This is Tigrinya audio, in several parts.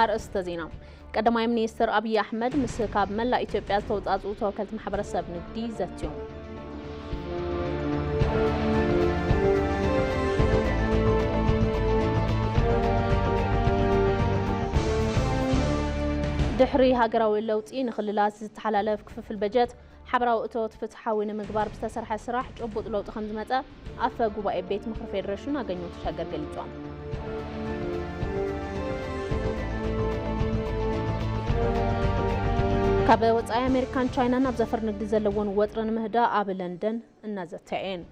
أرسط زينة قدماي منيستر أبي أحمد مسكاب ملا إثيوبيا توطاط وتوكلت محبرسب نقدي زاتيوم دحري هاجراوي اللوطي نخللات تحلالف كفف البجت حبراو أتوت فتحاوي نمقبار بستسرح سراح جبوط لوط خمس متى أفا قباء بيت مخر فيدريشن أغنيو تشاقر قليتوام كابه وطاي أمريكان تشاينا نبزفر نقدي زلوون وطرن مهدا آب لندن النازتين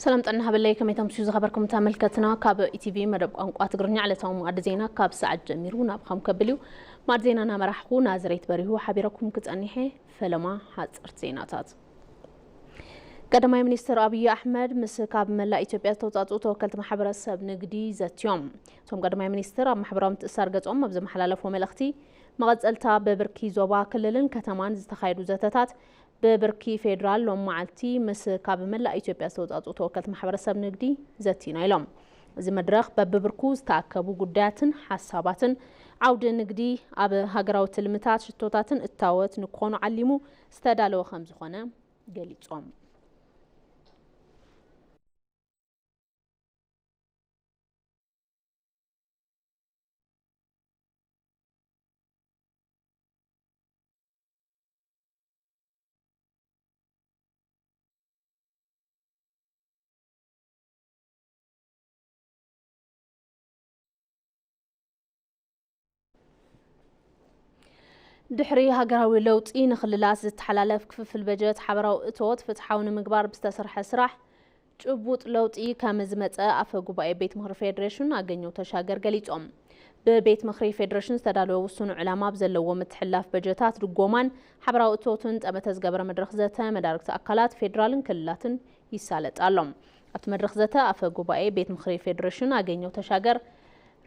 سلامت أنها بالله كم يتمشي خبركم تملكتنا كاب إي في مدب أنقاط قرني على توم معدزينا كاب سعد جميرونا بخم كبليو معدزينا أنا مرحقو نازريت بريهو حبيركم كتأنيحه فلما حاصرت زيناتات قدماي منيستر أبي أحمد مسكاب ملا إثيوبيا توطاطو توكلت محبرسب نقدي زاتيوم توم قدماي منيستر أب محبرام تأسار قطعم مبزم حلالفو ملختي مغزلتا ببركي زوبا كللن كتمان زتخايدو زاتتات ببركي فيدرال لوم معلتي مسكاب ملا إثيوبيا توطاطو توكلت محبرسب نقدي زاتينا إلهم زي مدرخ ببركوز تاكبو قداتن حساباتن عود نقدي أب هاقراو تلمتات شتوتاتن التاوت نكونو علمو استدالو خمزخونا قليتهم دحري هاجراوي لوطي نخللات زتحلالف كفف البجت حبراو اتوت فتحاون مقبار بستسرح سراح جبوط لوطي كمزمت أفا قباء بيت مخري فيدريشن أغنيو تشاقر قليتهم ببيت مخري فيدريشن استدالو وصنو علامة بزلو متحلاف بجتات رقومان حبراو اتوتن تأمتز قبر مدرخ زتا مدارك أقلات فيدرالن كلاتن يسالت ألوم أبت مدرخ زتا أفا قباء بيت مخري فيدريشن أغنيو تشاقر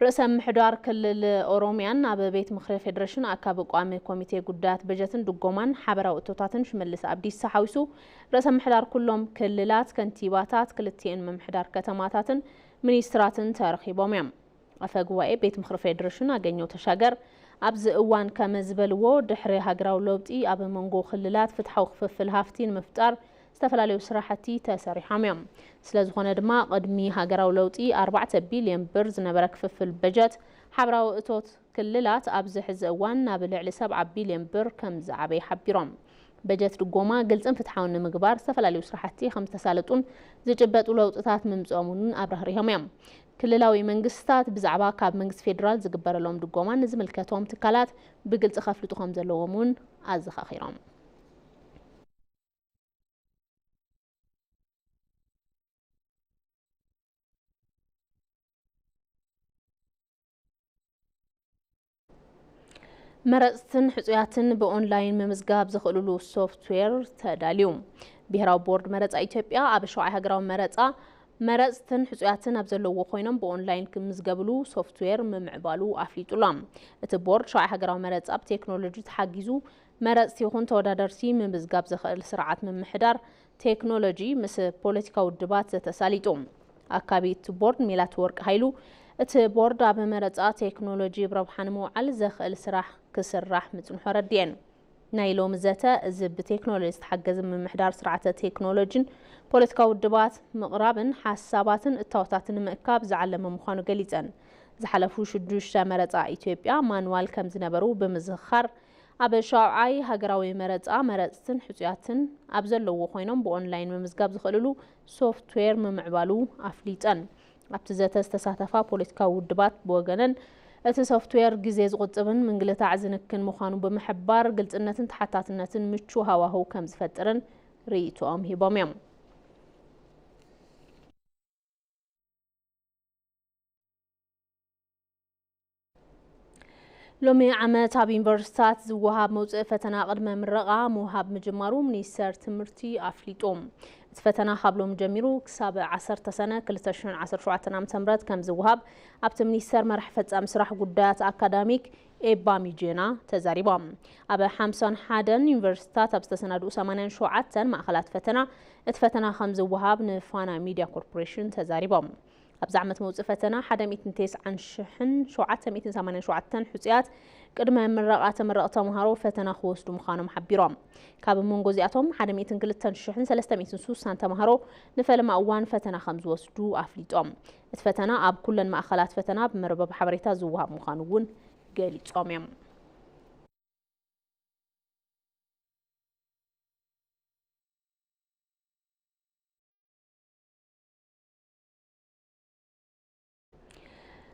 رئيس محدار كل أوروميان أب بيت مخري فيدريشن أكاب قوامي كوميتي قدات بجتن دقومان حبراو اتوتاتن شملس أبدي السحاوسو رئيس محدار كلهم كللات كنتيباتات كلتين محدار كتماتاتن منيستراتن تاريخيبوم أفقوا بيت مخري فيدريشن أغنيو تشاقر أبز أوان كمزبلو دحري هاقراو لوبتي أب منغو خللات فتحو خفف الهافتين مفتار استفلاليو سراحتي تساريح عميم سلازخونا دما قدمي هاقراو لوطي 4 بليون برز نبرك في البجت حبراو اتوت كللات أبز حز أوان نابل على 7 بليون بر كم زعبي حبيرهم بجت رقوما قلت انفتحاون مقبار استفلاليو سراحتي 5 سالتون زجبت ولوطتات ممزومون أبرهريهم يم كللاوي منقستات بزعبا كاب منقس فيدرال زقبر لهم رقوما نزملكتهم تكالات بقلت خفلتوهم زلومون أزخ خيرهم مرستن حصياتن بأونلاين ممزقاب زخلولو سوفتوير تداليوم بهراو بورد مرز إثيوبيا أب شوعي هاقراو مرستن حصياتن أبزلو خوينم بأونلاين كمزقابلو سوفتوير ممعبالو أفليتولام ات بورد شوعي هاقراو مرز أب تكنولوجي تحاقيزو مرز يخون تودادرسي ممزقاب زخل سرعات ممحدار تكنولوجي مس بوليتيكا ودبات زتساليتوم أكابي بورد ميلات ورك هايلو ات بورد أب مرز تكنولوجي بربحان موعل زخل سراح كسراح متنحو ردين نايلو مزتا زب تكنولوجي تحجز من محدار سرعة تكنولوجي بوليتيكا ودبات مقرابن حساباتن التوتاتن مأكاب زعلم مخانو قليزن زحلفو شدوش مرزا إثيوبيا مانوال كم زنبرو بمزخر أب شاوعي هاقراوي مرزتن حسياتن أبزلو خوينم بأونلاين ممزقاب زخلولو سوفتوير ممعبالو أفليتن أبتزتا استساتفا بوليتيكا ودبات بوغنن እቲ ሶፍትዌር ግዜ ዝቁጥብን ምንግልታ ዕዝንክን ምዃኑ ብምሕባር ግልጽነትን ተሓታትነትን ምቹ ሃዋህው ከም ዝፈጥርን ርእይቶኦም ሂቦም እዮም لومي عمت عب يونيفرسيتات زوهاب موضوع فتنا قدم مرقة موهاب مجمرو منيسر تمرتي أفليتوم فتنا خبلو مجمرو كساب 10 سنة كل تشرين 17 عام تمرت كم زوهاب أبت منيسر مرحفة مسرح قدات أكاديميك إبامي جينا تزاريبام أبا حمسان حادن يونيفرسيتات أبستسنا دو 8 شعاتن مأخلات فتنا اتفتنا 5 وهاب نفانا ميديا كوربوريشن تزاريبام أبزعمت موضوع فتنا حدا 209 شعات 208 شعاتن حسيات قدم مرقة مهارو فتنا خوستو مخانم حبيرام كاب منغوزياتهم حدا 203 300 تمهارو نفلم أوان فتنا 5 وسدو أفليتهم اتفتنا أب كلن مأخلات فتنا بمربب حبريتا زوهاب مخانوون قالي تقاميم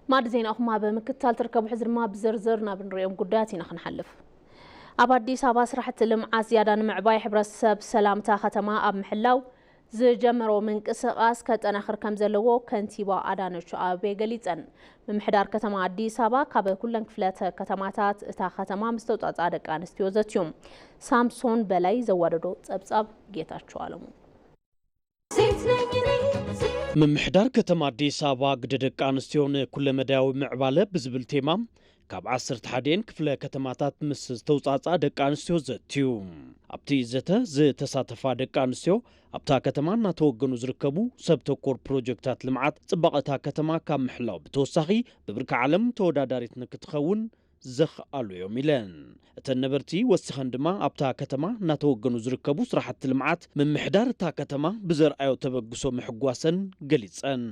ماد زين أخما بمكتال تركب حزر ما بزرزرنا بنريهم قداتي نخن حلف أبادي ساباس راح تلم عزيادة معباي حبر السب سلامتا ختما أب محلاو زجمرو من قسقاس كتن آخر كم زلوو كنتيبا أدانش أبي قليتن من محدار كتما عدي سابا كابل كلن كفلات كتماتات تا ختما مستوطات عدك آنستيوزتيوم سامسون بلاي زواردو تبصاب جيتاشو عالمو من محدار كتما عدي سابا قددك آنستيون كل مداوي معبالة بزبل تيمام كاب 10 حدين كفله كتماتات مس توصاصا دق انستيو زتيو ابتي زته ز تساتفا دق انستيو ابتا كتمانا توغنو زركبو سبتكور بروجكتات لمعات صبقتا كتما كام محلاو بتوسخي ببرك عالم توداداريت نكتخون زخ قالو يوميلان النبرتي وسخندما ابتا كتما ناتوغنو زركبو سراحت لمعات من محدار تا كتما بزر ايو تبغسو محغواسن غليصن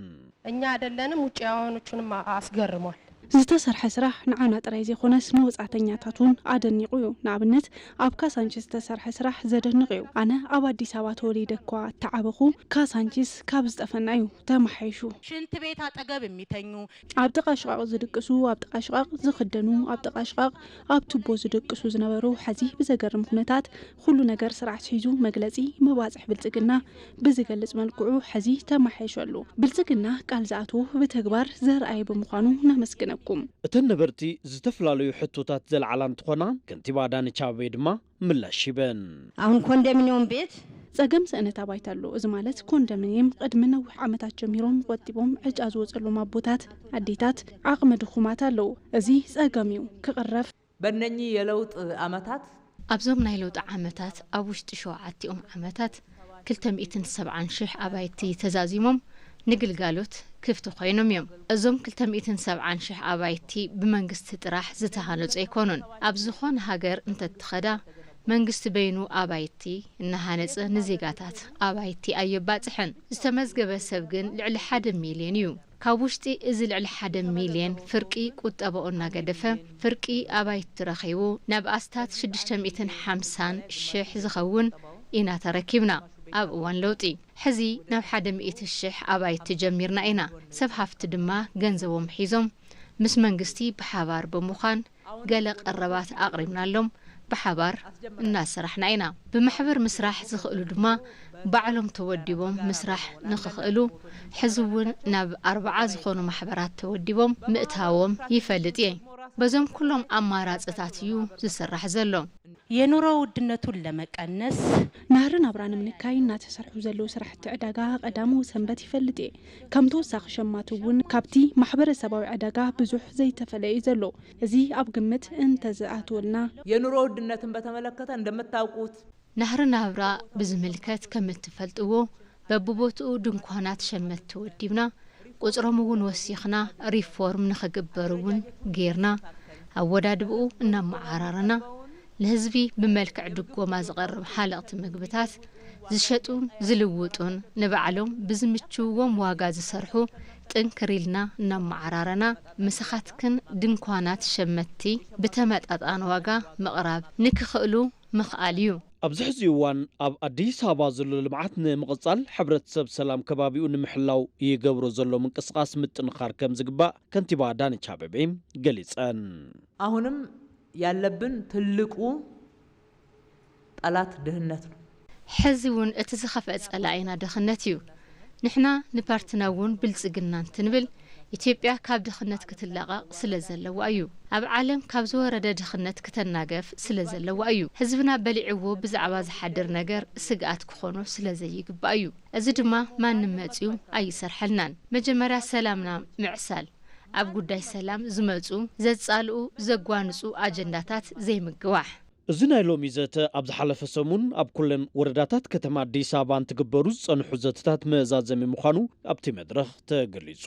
እኛ አይደለንም ውጭ ያወኑቹንም አስገርሟል ዝተሰርሐ ስራሕ ንዓና ጥራይ ዘይኮነስ ንወጻዕተኛታቱን አደኒቁ እዩ ንኣብነት ኣብ ካሳንቺስ ዝተሰርሐ ስራሕ ዘደንቕ እዩ ኣነ ኣብ ኣዲስ ኣበባ ተወሊደ እኳ ተዓበኹ ካሳንቺስ ካብ ዝጠፈና እዩ ተማሓይሹ ሽንት ቤት አጠገብ የሚተኙ ኣብ ጥቃ ሽቃቅ ዝድቅሱ ኣብ ጥቃ ሽቃቅ ዝኽደኑ ኣብ ጥቃ ሽቃቅ ኣብ ቱቦ ዝድቅሱ ዝነበሩ ሕዚ ብዘገርም ኩነታት ኩሉ ነገር ስርዓት ሒዙ መግለጺ መባጽሕ ብልጽግና ብዝገልጽ መልክዑ ሕዚ ተማሓይሹ ኣሎ ብልጽግና ቃል ዝኣትዎ ብተግባር ዘርኣይ ብምዃኑ ነመስግን እተነበርቲ ዝተፈላልዩ ሕቶታት ዘልዓላን ትኾና ከንቲባ አዳነች አቤቤ ድማ ምላሽ ይበን አሁን ኮንዶሚኒየም ቤት ጸገም ሰነታ ባይታሉ እዚ ማለት ኮንዶሚኒየም ቅድሚ ነዊሕ ዓመታት ጀሚሮም ቆጢቦም ዕጫ ዝወጸሎም አቦታት አዴታት ዓቅመ ድኹማት አለው እዚ ጸገም እዩ ክቅረፍ በእነኚ የለውጥ ዓመታት ኣብዞም ናይ ለውጥ ዓመታት ኣብ ውሽጢ 7 ዓመታት 270 ሺህ ኣባይቲ ተዛዚሞም ንግልጋሎት ክፍት ኮይኖም እዮም እዞም 270 ሺህ ኣባይቲ ብመንግስቲ ጥራሕ ዝተሃነጹ ኣይኮኑን ኣብ ዝኾነ ሃገር እንተትኸዳ መንግስቲ በይኑ ኣባይቲ እናሃነጸ ንዜጋታት ኣባይቲ ኣየባጽሕን ዝተመዝገበ ሰብ ግን ልዕሊ 1 ሚልዮን እዩ ካብ ውሽጢ እዚ ልዕሊ 1 ሚልዮን ፍርቂ ቁጠበኡ እናገደፈ ፍርቂ ኣባይቲ ረኺቡ ናብ ኣስታት 650 ሺህ ዝኸውን ኢና ተረኪብና ኣብ እዋን ለውጢ ሕዚ ናብ 100 ሺህ ኣባይቲ ጀሚርና ኢና ሰብ ሃፍቲ ድማ ገንዘቦም ሒዞም ምስ መንግስቲ ብሓባር ብምዃን ገለ ቀረባት ኣቕሪብናሎም بحبار الناس رحنا إنا بمحبر مسرح زخلو دما بعلم توديبهم مسرح نخخلو حزون ناب 4 زخونو محبرات توديبهم مئتاوم يفلطي بزم كلهم أمارات اتاتيو زسرح زلو የኑሮ ውድነቱን ለመቀነስ ናርን አብራን ምንካይና ተሰርሑ ዘለው ስራሕቲ ዕዳጋ ቀዳሙ ሰንበት ይፈልጥ ከም ተወሳኺ ሸማቱውን ካብቲ ማሕበረሰባዊ ዕዳጋ ብዙሕ ዘይተፈለየ ዘሎ እዚ ኣብ ግምት እንተዝኣትወልና የኑሮ ውድነትን በተመለከተ እንደምታውቁት ናርን አብራ ብዝምልከት ከምትፈልጥዎ በብቦትኡ ድንኳናት ሸመት ወዲብና ቁጽሮሙን ወሲኽና ሪፎርም ንኸግበሩውን ጌርና አወዳድብኡ እናማዓራረና ለህዝቢ በመልክዕ ድጎማ ዝቀርብ ሓለቕቲ ምግብታት ዝሸጡን ዝልውጡን ንባዕሎም ብዝምችውዎም ዋጋ ዝሰርሑ ጥንክሪልና እናማዓራረና መስኻትክን ድንኳናት ሸመቲ በተመጣጣን ዋጋ መቅራብ ንክኽእሉ ምኽኣል እዩ ኣብዚ ሕዚ እዋን ኣብ አዲስ አበባ ዘሎ ልምዓት ንምቕጻል ሕብረተሰብ ሰላም ከባቢኡ ንምሕላው ይገብሮ ዘሎ ምንቅስቃስ ምጥንኻር ከም ዝግባእ ከንቲባ አዳነች አቤቤ ገሊጸን አሁንም ያለብን ትልቁ ጠላት ድህነት ነው ሕዚውን እትዝኸፈ ጸላይና ድህነት እዩ ንሕና ንፓርትናውን ብልጽግናን ትንብል ኢትዮጵያ ካብ ድኽነት ክትላቀቅ ስለ ዘለዋ እዩ ኣብ ዓለም ካብ ዝወረደ ድኽነት ክትናገፍ ስለ ዘለዋ እዩ ህዝብና በሊዕዎ ብዛዕባ ዝሓድር ነገር ስግኣት ክኾኖ ስለ ዘይግባእ እዩ እዚ ድማ ማንም መጽኡ ኣይሰርሐልናን መጀመርያ ሰላምና ምዕሳል ኣብ ጉዳይ ሰላም ዝመጹ ዘጻልኡ ዘጓንጹ አጀንዳታት ዘይምግዋሕ እዚ ናይ ሎሚ ዘተ ኣብ ዝሓለፈ ሰሙን ኣብ ኩለን ወረዳታት ከተማ አዲስ አበባ እንትግበሩ ዝጸንሑ ዘተታት መዛዘሚ ምዃኑ ኣብቲ መድረኽ ተገሊጹ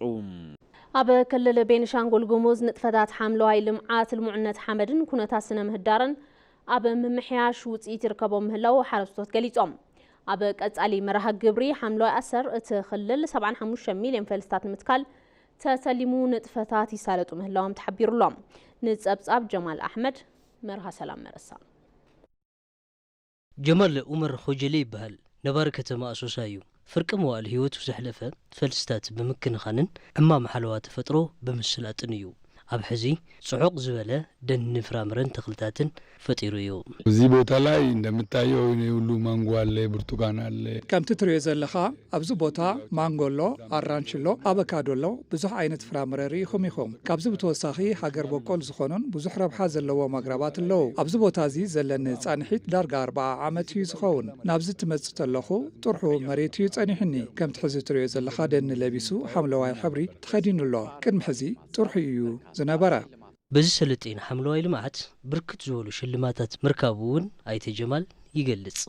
ኣብ ክልል ቤኒሻንጉል ጉሙዝ ንጥፈታት ሓምለዋይ ልምዓት ልሙዕነት ሓመድን ኩነታት ስነ ምህዳርን ኣብ ምምሕያሽ ውጽኢት ይርከቦም ምህላው ሓረስቶት ገሊጾም ኣብ ቀጻሊ መርሃ ግብሪ ሓምለዋይ ኣሰር እቲ ክልል 75 ሚልዮን ፈልስታት ንምትካል ተሰሊሙ ንጥፈታት ይሳለጡ ምህላዎም ተሓቢሩሎም ንጸብጻብ ጀማል አሕመድ መርሃ ሰላም መረሳ ጀማል ኡመር ኾጀሌ ይበሃል ነባር ከተማ ኣሶሳ እዩ ፍርቂ መዋዕል ህይወቱ ዘሕለፈ ፈልስታት ብምክንኻንን ዕማም ሓለዋ ተፈጥሮ ብምስላጥን እዩ ኣብ ሕዚ ጽዑቕ ዝበለ ደን ፍራምረን ተኽልታትን ፈጢሩ እዩ እዚ ቦታ ላይ እንደምታየው ሁሉ ማንጎ አለ ብርቱካን አለ ከምቲ ትሪዮ ዘለኻ ኣብዚ ቦታ ማንጎሎ አራንችሎ አቮካዶሎ ብዙሕ ዓይነት ፍራምረ ሪኢኹም ኢኹም ካብዚ ብተወሳኺ ሃገር በቆል ዝኾኑን ብዙሕ ረብሓ ዘለዎም ኣግራባት ኣለዉ ኣብዚ ቦታ እዚ ዘለኒ ጻንሒት ዳርጋ 40 ዓመት እዩ ዝኸውን ናብዚ ትመጽእ ተለኹ ጥርሑ መሬት እዩ ጸኒሕኒ ከምቲ ሕዚ ትሪዮ ዘለኻ ደን ለቢሱ ሓምለዋይ ሕብሪ ተኸዲኑሎ ቅድሚ ሕዚ ጥርሑ እዩ ዝነበረ በዚ ሰለጤን ሓምለዋይ ልምዓት ብርክት ዝበሉ ሽልማታት ምርካቡውን ኣይተጀማል ይገልጽ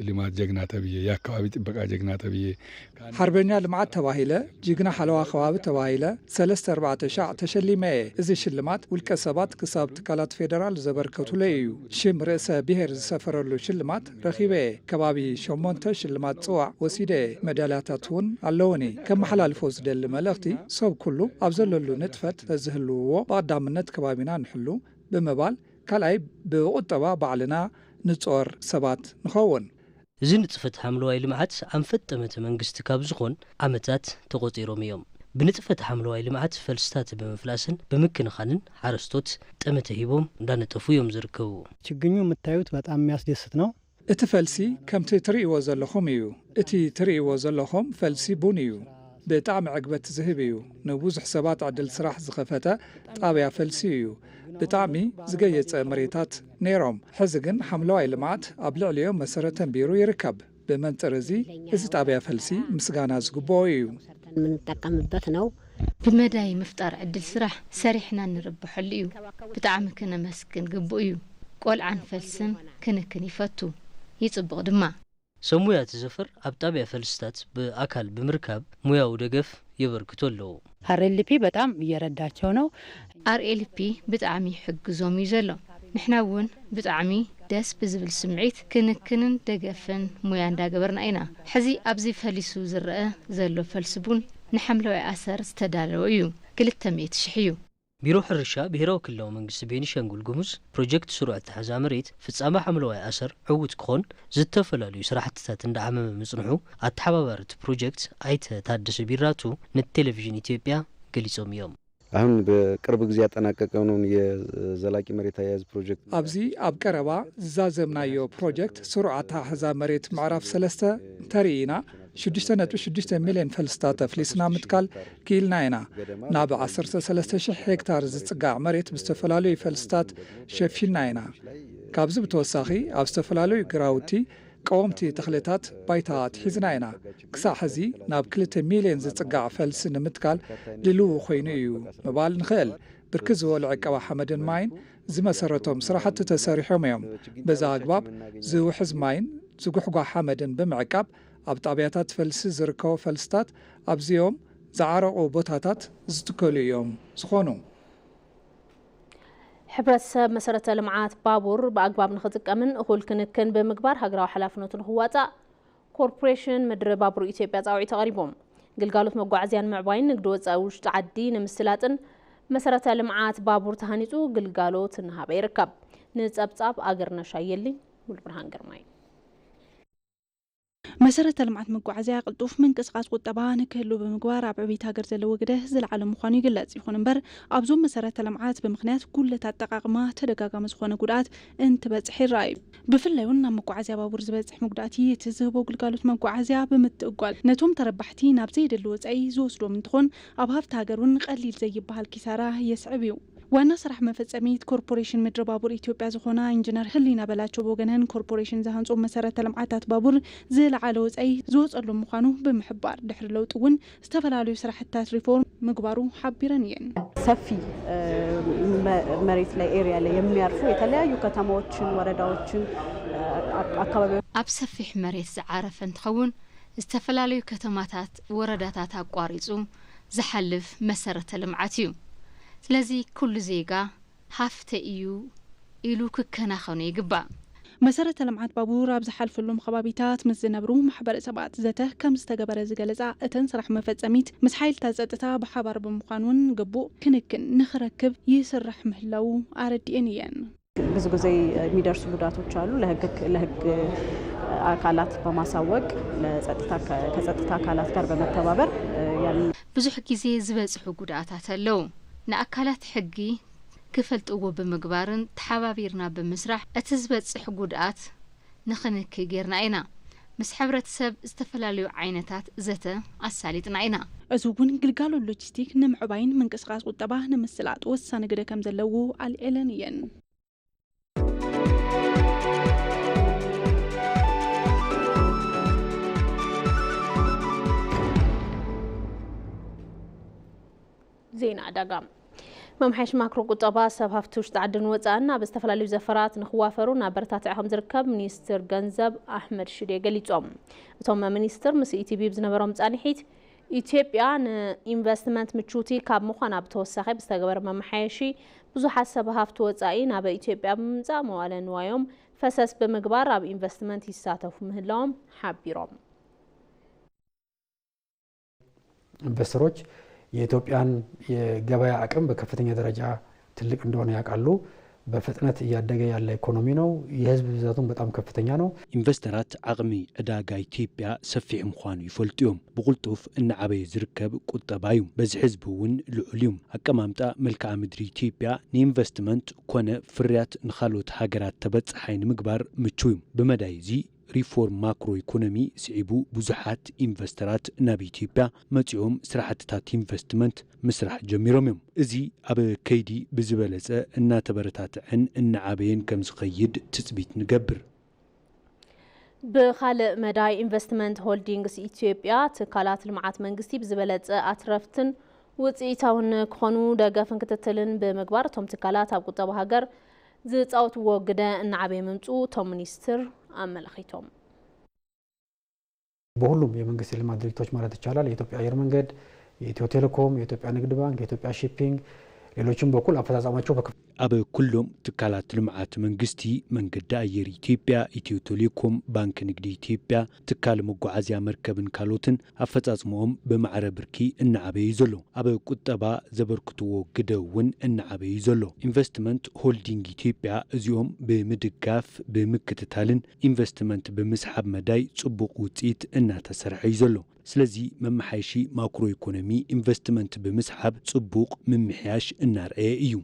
ልማት ጀግና ተብዬ የአካባቢ ጥበቃ ጀግና ተብዬ ሓርበኛ ልምዓት ተባሂለ ጅግና ሓለዋ ከባቢ ተባሂለ 3-4 ሻዕ ተሸሊመ እዚ ሽልማት ውልቀ ሰባት ክሳብ ትካላት ፌደራል ዘበርከቱለ እዩ ሽም ርእሰ ብሔር ዝሰፈረሉ ሽልማት ረኺበ ከባቢ 8 ሽልማት ጽዋዕ ወሲደ መዳልያታት እውን ኣለውኒ ከመሓላልፎ ዝደሊ መልእኽቲ ሰብ ኩሉ ኣብ ዘለሉ ንጥፈት ተዝህልውዎ በቀዳምነት ከባቢና ንሕሉ ብምባል ካልኣይ ብቁጠባ ባዕልና ንጾር ሰባት ንኸውን እዚ ንጥፈት ሓምለዋይ ልምዓት ኣንፈት ጠመተ መንግስቲ ካብ ዝኾን ዓመታት ተቆጢሮም እዮም ብንጥፈት ሓምለዋይ ልምዓት ፈልስታት ብምፍላስን ብምክንኻንን ሓረስቶት ጠመተ ሂቦም እንዳነጠፉ እዮም ዝርከቡ ችግኙ የምታዩት በጣም የሚያስደስት ነው እቲ ፈልሲ ከምቲ ትርእይዎ ዘለኹም እዩ እቲ ትርእይዎ ዘለኹም ፈልሲ ቡን እዩ ብጣዕሚ ዕግበት ዝህብ እዩ ንብዙሕ ሰባት ዕድል ስራሕ ዝኸፈተ ጣብያ ፈልሲ እዩ ብጣዕሚ ዝገየጸ መሬታት ነይሮም ሕዚ ግን ሓምለዋይ ልምዓት ኣብ ልዕሊኦም መሰረተ ቢሩ ይርከብ በመንጽር እዚ ጣብያ ፈልሲ ምስጋና ዝግብኦ እዩ ምንጠቀምበት ነው ብመዳይ ምፍጣር ዕድል ስራሕ ሰሪሕና ንርብሐሉ እዩ ብጣዕሚ ክነመስግን ግብኡ እዩ ቆልዓን ፈልስን ክንክን ይፈቱ ይጽብቕ ድማ ሰሙያት ዘፈር ኣብ ጣብያ ፈልስታት በአካል ብምርካብ ሙያው ደገፍ ይበርክቶ አለው አርኤልፒ በጣም እየረዳቸው ነው አርኤልፒ በጣም ይሕግዞም ይዘሎ ንሕናውን በጣም ደስ ብዝብል ስምዒት ክንክንን ደገፍን ሙያ እንዳገበርና ኢና ሕዚ ኣብዚ ፈሊሱ ዝረአ ዘሎ ፈልስቡን ንሓምለዋይ ኣሰር ዝተዳለወ እዩ 200 ሽሕ እዩ ቢሮ ሕርሻ ብሄራዊ ክልላዊ መንግስቲ ቤኒሻንጉል ጉሙዝ ፕሮጀክት ስሩዕ ተሓዛ መሬት ፍጻመ ሓምለዋይ ኣሰር ዕውት ክኾን ዝተፈላለዩ ስራሕትታት እንዳዓመመ ምጽንሑ ኣተሓባባሪት ፕሮጀክት ኣይተ ታደሰ ቢራቱ ንቴሌቪዥን ኢትዮጵያ ገሊጾም እዮም አሁን በቅርብ ጊዜ ያጠናቀቀው የዘላቂ መሬት አያያዝ ፕሮጀክት ኣብዚ ኣብ ቀረባ ዝዛዘምናዮ ፕሮጀክት ስሩዕ ተሓዛ መሬት ምዕራፍ 3 ተሪኢና 6.6 ሚልዮን ፈልስታት ተፍሊስና ምትካል ኪልና ኢና ናብ 13,000 ሄክታር ዝጽጋዕ መሬት ብዝተፈላለዩ ፈልስታት ሸፊልና ኢና ካብዚ ብተወሳኺ ኣብ ዝተፈላለዩ ግራውቲ ቀወምቲ ተኽልታት ባይታ ትሒዝና ኢና ክሳዕ ሕዚ ናብ 2 ሚልዮን ዝጽጋዕ ፈልሲ ንምትካል ድልው ኮይኑ እዩ ምባል ንኽእል ብርክት ዝበሉ ዕቀባ ሓመድን ማይን ዝመሰረቶም ስራሕቲ ተሰሪሖም እዮም በዛ ኣግባብ ዝውሕዝ ማይን ዝጉሕጓሕ ሓመድን ብምዕቃብ ኣብ ጣብያታት ፈልሲ ዝርከቡ ፈልስታት ኣብዚኦም ዝዓረቑ ቦታታት ዝትከሉ እዮም ዝኾኑ ሕብረተሰብ መሰረተ ልምዓት ባቡር በአግባብ ንኽጥቀምን እኹል ክንክን ብምግባር ሃገራዊ ሓላፍነቱ ንኽዋጻእ ኮርፖሬሽን ምድሪ ባቡር ኢትዮጵያ ጻውዒት ተቐሪቦም ግልጋሎት መጓዓዝያን ምዕባይን ንግዲ ወጻኢ ውሽጢ ዓዲ ንምስላጥን መሰረተ ልምዓት ባቡር ተሃኒጹ ግልጋሎት እናሃበ ይርከብ ንጸብጻብ ኣገርነሽ ኣየልኝ ሙሉ ብርሃን ግርማይ መሰረተ ልምዓት መጓዓዝያ ቅልጡፍ ምንቅስቃስ ቁጠባ ንክህሉ ብምግባር ኣብ ዕብየት ሃገር ዘለዎ ግደ ዝለዓለ ምዃኑ ይግለጽ ይኹን እምበር ኣብዞም መሰረተ ልምዓት ብምክንያት ጉለት ኣጠቃቅማ ተደጋጋሚ ዝኾነ ጉድኣት እንትበጽሕ ይረኣዩ። ብፍላይ እውን ናብ መጓዓዝያ ባቡር ዝበጽሕ መጉዳእቲ እቲ ዝህቦ ግልጋሎት መጓዓዝያ ብምትእጓል ነቶም ተረባሕቲ ናብ ዘይደሊ ወጻኢ ዝወስዶም እንትኾን ኣብ ሃብቲ ሃገር እውን ቀሊል ዘይበሃል ኪሳራ የስዕብ እዩ። ዋና ስራሕ መፈጸሚት ኮርፖሬሽን ምድሪ ባቡር ኢትዮጵያ ዝኾና ኢንጂነር ህሊና በላቸው በወገነን ኮርፖሬሽን ዝሃንጾ መሰረተ ልምዓታት ባቡር ዝለዓለ ወጻኢ ዝወጸሎም ምዃኑ ብምሕባር ድሕሪ ለውጢ እውን ዝተፈላለዩ ስራሕትታት ሪፎርም ምግባሩ ሓቢረን እየን። ሰፊ መሬት ላይ ኤሪያ ላይ የሚያርፉ የተለያዩ ከተማዎችን ወረዳዎችን አካባቢዎች ኣብ ሰፊሕ መሬት ዝዓረፈ እንትኸውን ዝተፈላለዩ ከተማታት ወረዳታት ኣቋሪጹ ዝሓልፍ መሰረተ ልምዓት እዩ። ስለዚ ኩሉ ዜጋ ሃፍተ እዩ ኢሉ ክከናኸኑ ይግባእ። መሰረተ ልምዓት ባቡር ኣብ ዝሓልፈሎም ከባቢታት ምስ ዝነብሩ ማሕበረሰባት ዘተ ከም ዝተገበረ ዝገለጻ እተን ስራሕ መፈጸሚት ምስ ሓይልታት ጸጥታ ብሓባር ብምዃን እውን ግቡእ ክንክን ንኽረክብ ይስራሕ ምህላው ኣረዲአን እየን። ብዙ ጊዜ የሚደርሱ ጉዳቶች አሉ። ለህግ አካላት በማሳወቅ ከጸጥታ አካላት ጋር በመተባበር ብዙሕ ጊዜ ዝበጽሑ ጉዳታት ኣለው። ንኣካላት ሕጊ ክፈልጥዎ ብምግባርን ተሓባቢርና ብምስራሕ እቲ ዝበጽሕ ጉድኣት ንኽንክ ጌርና ኢና። ምስ ሕብረተሰብ ዝተፈላለዩ ዓይነታት ዘተ ኣሳሊጥና ኢና። እዚ እውን ግልጋሎት ሎጂስቲክ ንምዕባይን ምንቅስቃስ ቁጠባ ንምስላጥ ወሳኒ ግደ ከም ዘለዎ ኣልዒለን እየን። ዜና ዕዳጋ መምሓሽ ማክሮ ቁጠባ ሰብ ሃፍቲ ውሽጢ ዓድን ወፃእን ኣብ ዝተፈላለዩ ዘፈራት ንኽዋፈሩ እናበረታትዕ ከም ዝርከብ ሚኒስትር ገንዘብ ኣሕመድ ሽዴ ገሊጾም። እቶም ሚኒስትር ምስ ኢቲቪ ብዝነበሮም ጻኒሒት ኢትዮጵያ ንኢንቨስትመንት ምቹቲ ካብ ምዃና ብተወሳኺ ብዝተገበረ መምሓየሺ ብዙሓት ሰብ ሃፍቲ ወፃኢ ናብ ኢትዮጵያ ብምምጻእ መዋዕለ ንዋዮም ፈሰስ ብምግባር ኣብ ኢንቨስትመንት ይሳተፉ ምህላዎም ሓቢሮም። ኢንቨስተሮች የኢትዮጵያን የገበያ አቅም በከፍተኛ ደረጃ ትልቅ እንደሆነ ያውቃሉ። በፍጥነት እያደገ ያለ ኢኮኖሚ ነው። የህዝብ ብዛቱም በጣም ከፍተኛ ነው። ኢንቨስተራት አቅሚ ዕዳጋ ኢትዮጵያ ሰፊሕ ምዃኑ ይፈልጥዮም ብቁልጡፍ እናዓበየ ዝርከብ ቁጠባ እዩ። በዚ ህዝቢ እውን ልዑል እዩ። አቀማምጣ መልክዓ ምድሪ ኢትዮጵያ ንኢንቨስትመንት ኮነ ፍርያት ንኻልኦት ሃገራት ተበጻሓይ ንምግባር ምቹ እዩ። ብመዳይ እዚ ሪፎርም ማክሮ ኢኮኖሚ ስዒቡ ብዙሓት ኢንቨስተራት ናብ ኢትዮጵያ መጺኦም ስራሕትታት ኢንቨስትመንት ምስራሕ ጀሚሮም እዮም። እዚ ኣብ ከይዲ ብዝበለጸ እናተበረታትዕን እናዓበየን ከም ዝኸይድ ትጽቢት ንገብር። ብኻልእ መዳይ ኢንቨስትመንት ሆልዲንግስ ኢትዮጵያ ትካላት ልምዓት መንግስቲ ብዝበለጸ ኣትረፍትን ውጽኢታውን ክኾኑ ደገፍን ክትትልን ብምግባር እቶም ትካላት ኣብ ቁጠባ ሃገር ዝጻወትዎ ግደ እናዓበየ ምምጹ እቶም ሚኒስትር አመልክቶም። በሁሉም የመንግስት ልማት ድርጅቶች ማለት ይቻላል የኢትዮጵያ አየር መንገድ፣ የኢትዮ ቴሌኮም፣ የኢትዮጵያ ንግድ ባንክ፣ የኢትዮጵያ ሺፒንግ ሌሎችም በኩል አፈጻጸማቸው ኣብ ኩሎም ትካላት ልምዓት መንግስቲ መንገዲ ኣየር ኢትዮጵያ፣ ኢትዮ ቴሌኮም፣ ባንክ ንግዲ ኢትዮጵያ፣ ትካል መጓዓዝያ መርከብን ካልኦትን ኣፈጻጽሞኦም ብማዕረ ብርኪ እናዓበዩ ዘሎ። ኣብ ቁጠባ ዘበርክትዎ ግደ እውን እናዓበዩ ዘሎ። ኢንቨስትመንት ሆልዲንግ ኢትዮጵያ እዚኦም ብምድጋፍ ብምክትታልን ኢንቨስትመንት ብምስሓብ መዳይ ጽቡቕ ውጽኢት እናተሰርሐ እዩ ዘሎ። ስለዚ መማሓይሺ ማክሮ ኢኮኖሚ ኢንቨስትመንት ብምስሓብ ጽቡቕ ምምሕያሽ እናርአየ እዩ።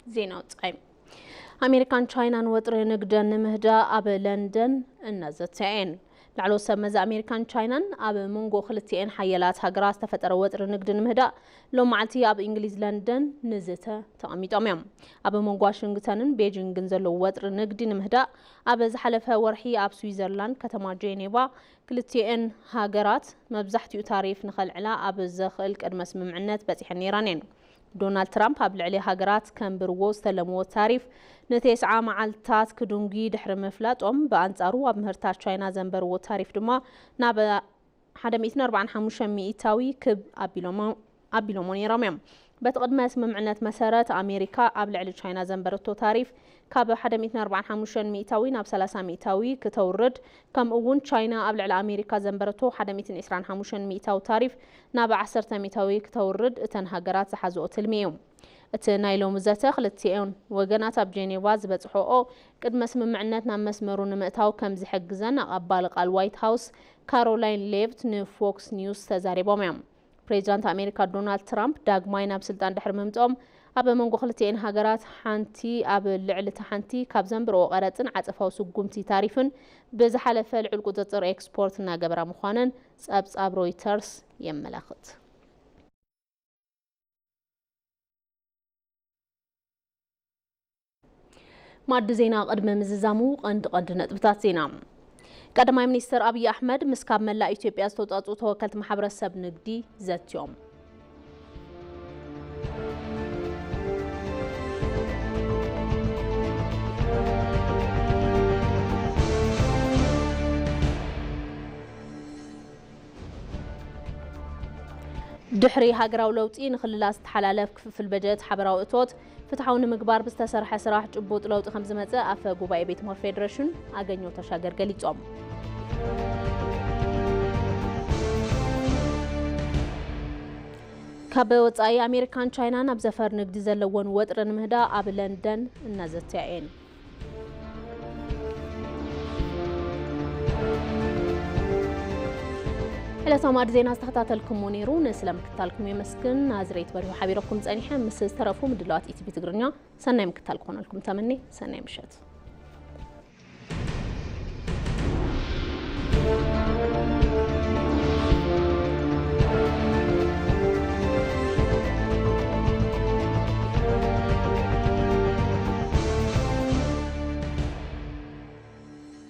ዜና ወጻኢ ኣሜሪካን ቻይናን ወጥሪ ንግድን ንምህዳእ ኣብ ለንደን እናዘተየን። ላዕሎ ሰብ መዚ ኣሜሪካን ቻይናን ኣብ መንጎ ክልቲአን ሓያላት ሃገራት ዝተፈጠረ ወጥሪ ንግድን ንምህዳእ ሎም መዓልቲ ኣብ እንግሊዝ ለንደን ንዝተ ተቐሚጦም እዮም። ኣብ መንጎ ዋሽንግተንን ቤጂንግን ዘለዎ ወጥሪ ንግዲ ንምህዳእ ኣብ ዝሓለፈ ወርሒ ኣብ ስዊዘርላንድ ከተማ ጄኔቫ ክልቲአን ሃገራት መብዛሕትኡ ታሪፍ ንኸልዕላ ኣብ ዘኽእል ቅድመ ስምምዕነት በፂሐን ነይረን እየን። ዶናልድ ትራምፕ ኣብ ልዕሊ ሃገራት ከንብርዎ ዝተለምዎ ታሪፍ ንቴስዓ መዓልትታት ክዱንጊ ድሕሪ ምፍላጦም ብኣንጻሩ ኣብ ምህርታት ቻይና ዘንበርዎ ታሪፍ ድማ ናብ 145 ሚእታዊ ክብ ኣቢሎሞ ነይሮም እዮም። በቲ ቅድመ ስምምዕነት መሰረት ኣሜሪካ ኣብ ልዕሊ ቻይና ዘንበረቶ ታሪፍ ካብ 145 ሚእታዊ ናብ 30 ሚእታዊ ክተውርድ ከምኡ እውን ቻይና ኣብ ልዕሊ ኣሜሪካ ዘንበረቶ 125 ሚእታዊ ታሪፍ ናብ 10 ሚእታዊ ክተውርድ እተን ሃገራት ዝሓዝኦ ትልሚ እዩ። نايلوم زتخ لتيون وجنات بجنيفا زبصحو قد سممعنتنا مسمرو نمأتاو كم زحجزن أقبالق الوايت هاوس كارولاين ليفت نفوكس نيوز تزاربهم يوم بريزيدنت أمريكا دونالد ترامب داغماي ناب سلطان دحر ممطوم أب منغو خلتين هاجرات حانتي أب اللعلة حانتي كاب زنبرو غراتن عطفاو سقومتي تعريفن بزحلف العلقو تطر إكسبورت ناقبرا مخانن سابس أب رويترز يملاخت ماد زينا قدم مززامو قد نطبطات زينا قدماي منستر أبي أحمد مسكاب ملا إثيوبيا استوطاطو توكلت محبرسب نقدي زات يوم دحري هاجراو لوطي نخللاس تحلالف كفف البجت حبراو اطوت فتحون مغبار بستسرح سراح ጭቡጥ ለውጥ ከም ዝመፀ አፈ ጉባኤ ቤት ምክር ፌደሬሽን አገኘው ተሻገር ገሊጾም ካብ ወፃኢ አሜሪካን ቻይናን ኣብ ዘፈር ንግዲ ዘለዎን ወጥረን ምህዳ ኣብ ለንደን እናዘተያየን إلى سماع زينا استخدمتكم منيرو نسلم كتالكم يمسكن نازريت بريو حبيركم زانيحة مسز ترفو مدلوات إتبي تقرنيا سنة مكتالكم لكم تمني سنة مشات